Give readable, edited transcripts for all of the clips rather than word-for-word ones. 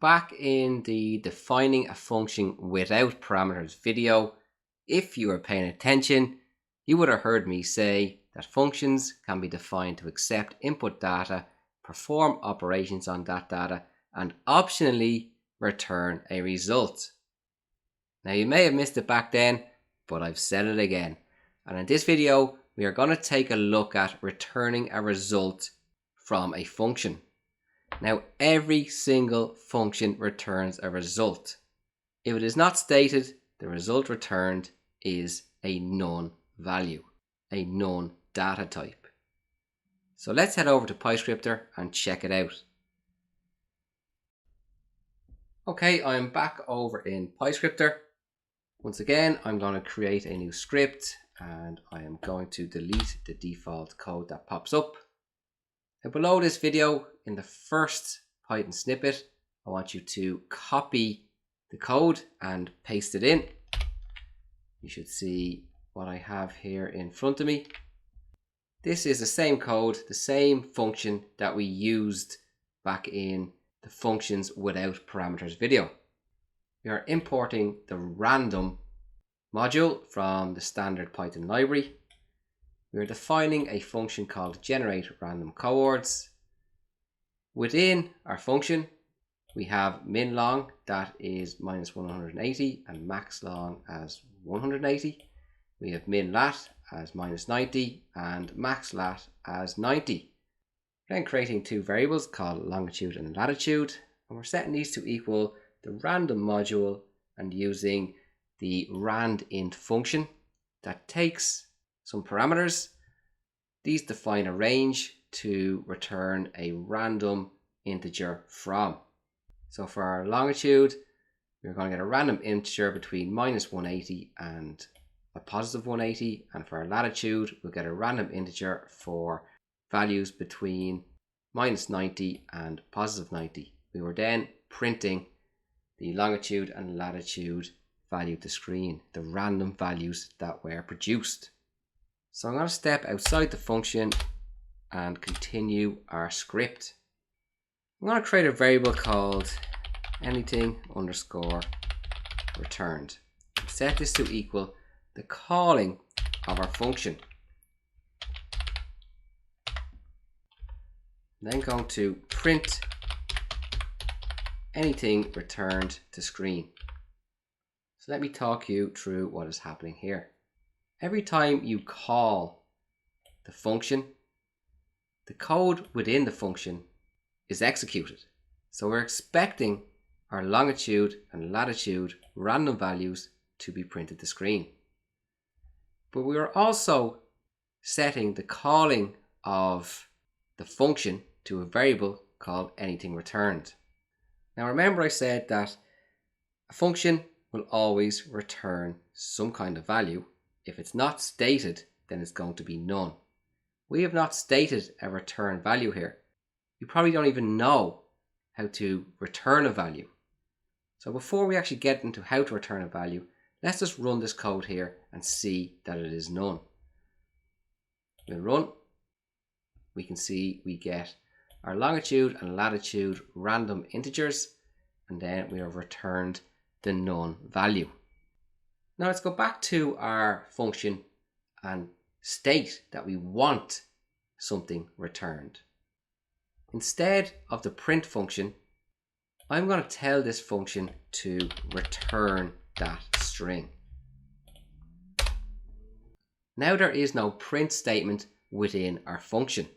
Back in the defining a function without parameters video, if you were paying attention, you would have heard me say that functions can be defined to accept input data, perform operations on that data, and optionally return a result. Now you may have missed it back then, but I've said it again. And in this video, we are going to take a look at returning a result from a function. Now, every single function returns a result. If it is not stated, the result returned is a none value, a none data type. So let's head over to PyScripter and check it out. Okay, I'm back over in PyScripter. Once again, I'm going to create a new script and I am going to delete the default code that pops up. Now below this video, in the first Python snippet, I want you to copy the code and paste it in. You should see what I have here in front of me. This is the same code, the same function that we used back in the functions without parameters video. We are importing the random module from the standard Python library. We are defining a function called generate random cohorts. Within our function, we have min long, that is minus 180, and max long as 180. We have min lat as minus 90 and max lat as 90. Then creating two variables called longitude and latitude, and we're setting these to equal the random module and using the randint function that takes some parameters. These define a range to return a random integer from. So for our longitude, we're going to get a random integer between minus 180 and a positive 180, and for our latitude, we'll get a random integer for values between minus 90 and positive 90. We were then printing the longitude and latitude value to screen, the random values that were produced. So I'm going to step outside the function and continue our script. I'm going to create a variable called anything underscore returned. Set this to equal the calling of our function. I'm then going to print anything returned to screen. So let me talk you through what is happening here. Every time you call the function, the code within the function is executed. So we're expecting our longitude and latitude random values to be printed to screen. But we are also setting the calling of the function to a variable called anything returned. Now remember I said that a function will always return some kind of value. If it's not stated, then it's going to be none. We have not stated a return value here. You probably don't even know how to return a value. So before we actually get into how to return a value, let's just run this code here and see that it is none. We'll run. We can see we get our longitude and latitude random integers, and then we have returned the none value. Now let's go back to our function and state that we want something returned. Instead of the print function, I'm going to tell this function to return that string. Now there is no print statement within our function.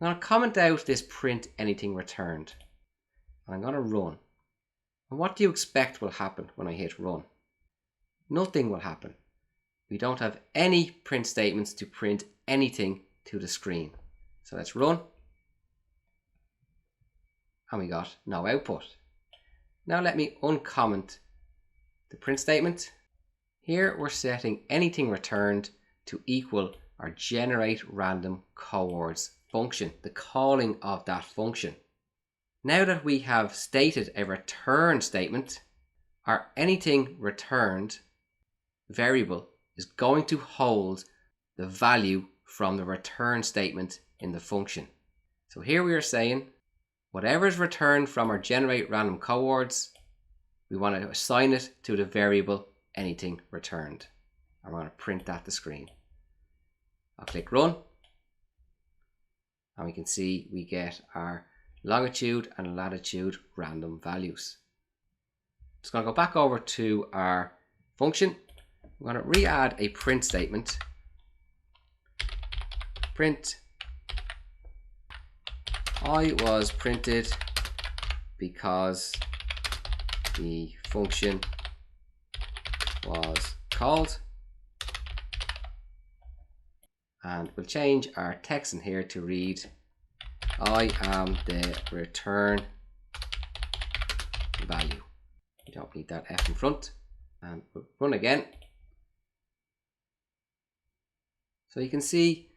I'm going to comment out this print anything returned, and I'm going to run. And what do you expect will happen when I hit run? Nothing will happen. We don't have any print statements to print anything to the screen. So let's run. And we got no output. Now let me uncomment the print statement. Here we're setting anything returned to equal our generate random cohorts function, the calling of that function. Now that we have stated a return statement, our anything returned variable is going to hold the value from the return statement in the function. So here we are saying Whatever is returned from our generate random coords, we want to assign it to the variable anything returned. I'm going to print that to screen. I'll click run, and we can see we get our longitude and latitude random values. Just going to go back over to our function. I'm going to re-add a print statement. Print I was printed because the function was called, and we'll change our text in here to read I am the return value. We don't need that F in front, and we'll run again. So you can see,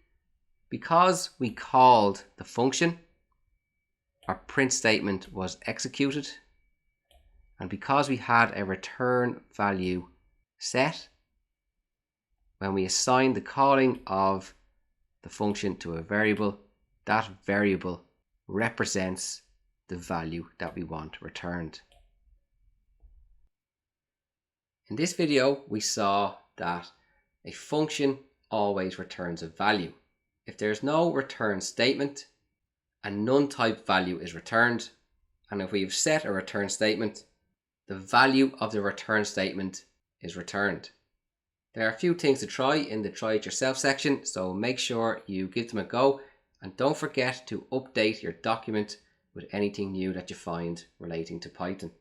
because we called the function, our print statement was executed, and because we had a return value set, when we assign the calling of the function to a variable, that variable represents the value that we want returned. In this video, we saw that a function always returns a value. If there's no return statement, a none type value is returned, and if we've set a return statement, the value of the return statement is returned. There are a few things to try in the try it yourself section, so make sure you give them a go, and don't forget to update your document with anything new that you find relating to Python.